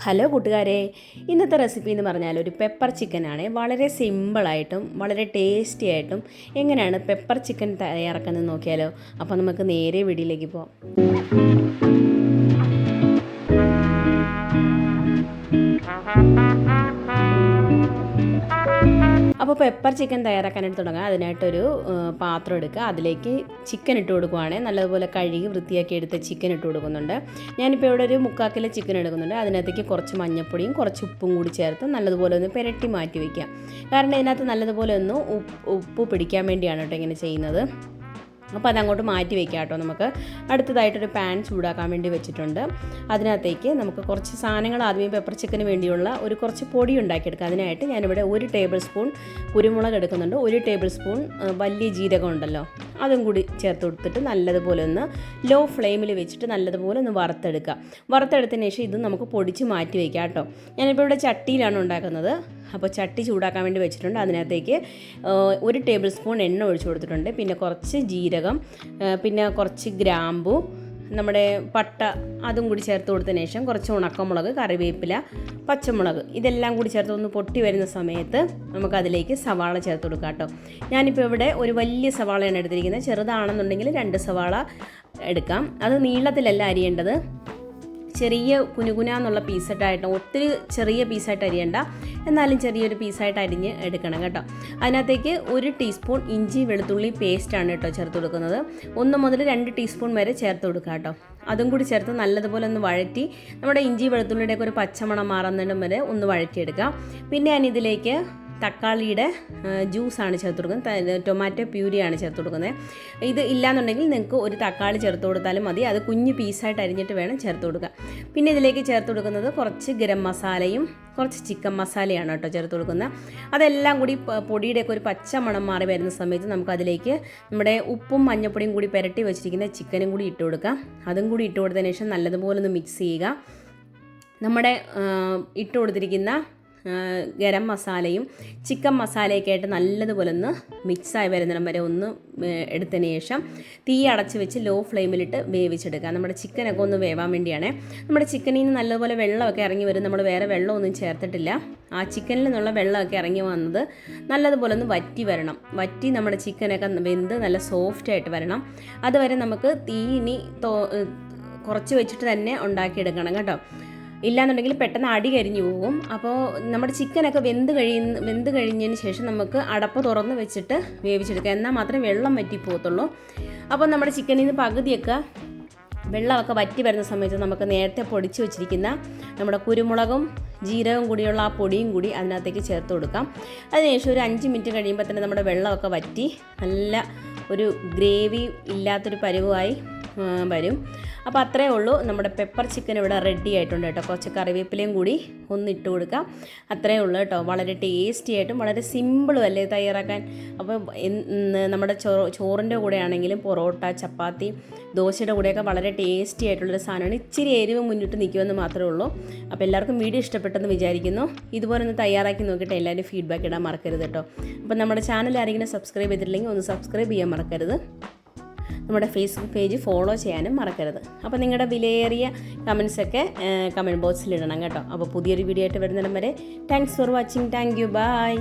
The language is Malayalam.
ഹലോ കൂട്ടുകാരെ, ഇന്നത്തെ റെസിപ്പി എന്ന് പറഞ്ഞാൽ ഒരു പെപ്പർ ചിക്കനാണ്. വളരെ സിമ്പിളായിട്ടും വളരെ ടേസ്റ്റി ആയിട്ടും എങ്ങനെയാണ് പെപ്പർ ചിക്കൻ തയ്യാറാക്കുന്നത് നോക്കിയാലോ. അപ്പോൾ നമുക്ക് നേരെ വീഡിയോയിലേക്ക് പോകാം. അപ്പോൾ പെപ്പർ ചിക്കൻ തയ്യാറാക്കാനായിട്ട് തുടങ്ങാം. അതിനായിട്ടൊരു പാത്രം എടുക്കുക. അതിലേക്ക് ചിക്കൻ ഇട്ട് കൊടുക്കുവാണെങ്കിൽ നല്ലതുപോലെ കഴുകി വൃത്തിയാക്കി എടുത്ത് ചിക്കൻ ഇട്ട് കൊടുക്കുന്നുണ്ട്. ഞാനിപ്പോൾ ഇവിടെ ഒരു 3/4 കിലോ ചിക്കൻ എടുക്കുന്നുണ്ട്. അതിനകത്തേക്ക് കുറച്ച് മഞ്ഞൾപ്പൊടിയും കുറച്ച് ഉപ്പും കൂടി ചേർത്ത് നല്ലതുപോലെ ഒന്ന് പുരട്ടി മാറ്റി വയ്ക്കാം. കാരണം ഇതിനകത്ത് നല്ലതുപോലെ ഒന്ന് ഉപ്പ് പിടിക്കാൻ വേണ്ടിയാണ് കേട്ടോ ഇങ്ങനെ ചെയ്യുന്നത്. അപ്പോൾ അതങ്ങോട്ട് മാറ്റി വയ്ക്കാം കേട്ടോ. നമുക്ക് അടുത്തതായിട്ടൊരു പാൻ ചൂടാക്കാൻ വേണ്ടി വെച്ചിട്ടുണ്ട്. അതിനകത്തേക്ക് നമുക്ക് കുറച്ച് സാധനങ്ങൾ ആദ്യമേ പെപ്പർ ചിക്കന് വേണ്ടിയുള്ള കുറച്ച് പൊടി ഉണ്ടാക്കിയെടുക്കാം. അതിനായിട്ട് ഞാനിവിടെ 1 ടേബിൾ സ്പൂൺ കുരുമുളക് എടുക്കുന്നുണ്ട്. 1 ടേബിൾ സ്പൂൺ വലിയ ജീരകം ഉണ്ടല്ലോ, അതും കൂടി ചേർത്ത് കൊടുത്തിട്ട് നല്ലതുപോലെ ഒന്ന് ലോ ഫ്ലെയിമിൽ വെച്ചിട്ട് നല്ലതുപോലെ ഒന്ന് വറുത്തെടുക്കുക. വറുത്തെടുത്തതിന് ശേഷം ഇത് നമുക്ക് പൊടിച്ച് മാറ്റി വയ്ക്കാം കേട്ടോ. ഞാനിപ്പോൾ ഇവിടെ ചട്ടിയിലാണ് ഉണ്ടാക്കുന്നത്. അപ്പോൾ ചട്ടി ചൂടാക്കാൻ വേണ്ടി വെച്ചിട്ടുണ്ട്. അതിനകത്തേക്ക് 1 ടേബിൾ സ്പൂൺ എണ്ണ ഒഴിച്ചു കൊടുത്തിട്ടുണ്ട്. പിന്നെ കുറച്ച് ജീരകം, പിന്നെ കുറച്ച് ഗ്രാമ്പു, നമ്മുടെ പട്ട, അതും കൂടി ചേർത്ത് കൊടുത്തതിന് ശേഷം കുറച്ച് ഉണക്കമുളക്, കറിവേപ്പില, പച്ചമുളക്, ഇതെല്ലാം കൂടി ചേർത്ത് ഒന്ന് പൊട്ടി വരുന്ന സമയത്ത് നമുക്കതിലേക്ക് സവാള ചേർത്ത് കൊടുക്കാം കേട്ടോ. ഞാനിപ്പോൾ ഇവിടെ ഒരു വലിയ സവാളയാണ് എടുത്തിരിക്കുന്നത്. ചെറുതാണെന്നുണ്ടെങ്കിൽ 2 സവാള എടുക്കാം. അത് നീളത്തിലല്ല അരിയേണ്ടത്, ചെറിയ കുനുകുനാന്നുള്ള പീസായിട്ടായിട്ട്, ഒത്തിരി ചെറിയ പീസായിട്ട് അരിയണ്ട, എന്നാലും ചെറിയൊരു പീസായിട്ട് അരിഞ്ഞ് എടുക്കണം കേട്ടോ. അതിനകത്തേക്ക് 1 ടീസ്പൂൺ ഇഞ്ചി വെളുത്തുള്ളി പേസ്റ്റാണ് കേട്ടോ ചേർത്ത് കൊടുക്കുന്നത്. 1 മുതൽ 2 ടീസ്പൂൺ വരെ ചേർത്ത് കൊടുക്കുക കേട്ടോ. അതും കൂടി ചേർത്ത് നല്ലതുപോലെ ഒന്ന് വഴറ്റി നമ്മുടെ ഇഞ്ചി വെളുത്തുള്ളിയുടെയൊക്കെ ഒരു പച്ചമണം മാറുന്നതിനും വരെ ഒന്ന് വഴറ്റിയെടുക്കാം. പിന്നെ ഞാനിതിലേക്ക് തക്കാളിയുടെ ജ്യൂസാണ് ചേർത്ത് കൊടുക്കുന്നത്, ടൊമാറ്റോ പ്യൂരിയാണ് ചേർത്ത് കൊടുക്കുന്നത്. ഇത് ഇല്ലയെന്നുണ്ടെങ്കിൽ നിങ്ങൾക്ക് ഒരു തക്കാളി ചേർത്ത് കൊടുത്താലും മതി. അത് കുഞ്ഞു പീസായിട്ട് അരിഞ്ഞിട്ട് വേണം ചേർത്ത് കൊടുക്കുക. പിന്നെ ഇതിലേക്ക് ചേർത്ത് കൊടുക്കുന്നത് കുറച്ച് ഗരം മസാലയും കുറച്ച് ചിക്കൻ മസാലയാണ് കേട്ടോ ചേർത്ത് കൊടുക്കുന്നത്. അതെല്ലാം കൂടി പൊടിയുടെയൊക്കെ ഒരു പച്ച മണം മാറി വരുന്ന സമയത്ത് നമുക്കതിലേക്ക് നമ്മുടെ ഉപ്പും മഞ്ഞൾപ്പൊടിയും കൂടി പുരട്ടി വെച്ചിരിക്കുന്ന ചിക്കനും കൂടി ഇട്ട് കൊടുക്കാം. അതും കൂടി ഇട്ട് കൊടുത്തതിന് ശേഷം നല്ലതുപോലെ ഒന്ന് മിക്സ് ചെയ്യുക. നമ്മുടെ ഇട്ട് കൊടുത്തിരിക്കുന്ന ഗരം മസാലയും ചിക്കൻ മസാലയൊക്കെ ആയിട്ട് നല്ലതുപോലെ ഒന്ന് മിക്സായി വരുന്നിടം വരെ ഒന്ന് എടുത്തതിന് ശേഷം തീ അടച്ച് വെച്ച് ലോ ഫ്ലെയിമിലിട്ട് വേവിച്ചെടുക്കുക. നമ്മുടെ ചിക്കനൊക്കെ ഒന്ന് വേവാൻ വേണ്ടിയാണ്. നമ്മുടെ ചിക്കനിൽ നിന്ന് നല്ലതുപോലെ വെള്ളമൊക്കെ ഇറങ്ങി വരും. നമ്മൾ വേറെ വെള്ളമൊന്നും ചേർത്തിട്ടില്ല. ആ ചിക്കനിൽ നിന്നുള്ള വെള്ളമൊക്കെ ഇറങ്ങി വന്നത് നല്ലതുപോലെ ഒന്ന് വറ്റി വരണം. വറ്റി നമ്മുടെ ചിക്കനൊക്കെ വെന്ത് നല്ല സോഫ്റ്റായിട്ട് വരണം. അതുവരെ നമുക്ക് തീ ഇനി കുറച്ച് വെച്ചിട്ട് തന്നെ ഉണ്ടാക്കിയെടുക്കണം കേട്ടോ. ഇല്ലാന്നുണ്ടെങ്കിൽ പെട്ടെന്ന് അടി കരിഞ്ഞു പോകും. അപ്പോൾ നമ്മുടെ ചിക്കനൊക്കെ വെന്ത് കഴിഞ്ഞതിന് ശേഷം നമുക്ക് അടപ്പ് തുറന്ന് വെച്ചിട്ട് വേവിച്ചെടുക്കുക. എന്നാൽ മാത്രമേ വെള്ളം വറ്റി പോകത്തുള്ളൂ. അപ്പോൾ നമ്മുടെ ചിക്കനിൽ നിന്ന് പകുതിയൊക്കെ വെള്ളമൊക്കെ വറ്റി വരുന്ന സമയത്ത് നമുക്ക് നേരത്തെ പൊടിച്ച് വെച്ചിരിക്കുന്ന നമ്മുടെ കുരുമുളകും ജീരകവും കൂടിയുള്ള ആ പൊടിയും കൂടി അതിനകത്തേക്ക് ചേർത്ത് കൊടുക്കാം. അതിനുശേഷം ഒരു 5 മിനിറ്റ് കഴിയുമ്പോൾ തന്നെ നമ്മുടെ വെള്ളമൊക്കെ വറ്റി നല്ല ഒരു ഗ്രേവി ഇല്ലാത്തൊരു പരുവമായി വരും. അപ്പോൾ അത്രയേ ഉള്ളൂ. നമ്മുടെ പെപ്പർ ചിക്കൻ ഇവിടെ റെഡി ആയിട്ടുണ്ട് കേട്ടോ. കുറച്ച് കറിവേപ്പിലയും കൂടി ഒന്ന് ഇട്ട് കൊടുക്കാം. അത്രയേ ഉള്ളൂ കേട്ടോ. വളരെ ടേസ്റ്റി ആയിട്ടും വളരെ സിമ്പിളും അല്ലേ തയ്യാറാക്കാൻ. അപ്പോൾ നമ്മുടെ ചോറിൻ്റെ കൂടെ ആണെങ്കിലും പൊറോട്ട, ചപ്പാത്തി, ദോശയുടെ കൂടെയൊക്കെ വളരെ ടേസ്റ്റി ആയിട്ടുള്ളൊരു സാധനമാണ്. ഇച്ചിരി എരിവ് മുന്നിട്ട് നിൽക്കുമെന്ന് മാത്രമേ ഉള്ളൂ. അപ്പോൾ എല്ലാവർക്കും വീഡിയോ ഇഷ്ടപ്പെട്ടെന്ന് വിചാരിക്കുന്നു. ഇതുപോലെ ഒന്ന് തയ്യാറാക്കി നോക്കിയിട്ട് എല്ലാവരും ഫീഡ്ബാക്ക് ഇടാൻ മറക്കരുത് കേട്ടോ. അപ്പോൾ നമ്മുടെ ചാനൽ ആരെങ്കിലും സബ്സ്ക്രൈബ് ചെയ്തിട്ടില്ലെങ്കിൽ ഒന്ന് സബ്സ്ക്രൈബ് ചെയ്യാൻ മറക്കരുത്. നമ്മുടെ ഫേസ്ബുക്ക് പേജ് ഫോളോ ചെയ്യാനും മറക്കരുത്. അപ്പോൾ നിങ്ങളുടെ വിലയേറിയ കമൻസൊക്കെ കമൻറ്റ് ബോക്സിൽ ഇടണം കേട്ടോ. അപ്പോൾ പുതിയൊരു വീഡിയോ ആയിട്ട് വരുന്നിടം വരെ thanks for watching. Thank you. By.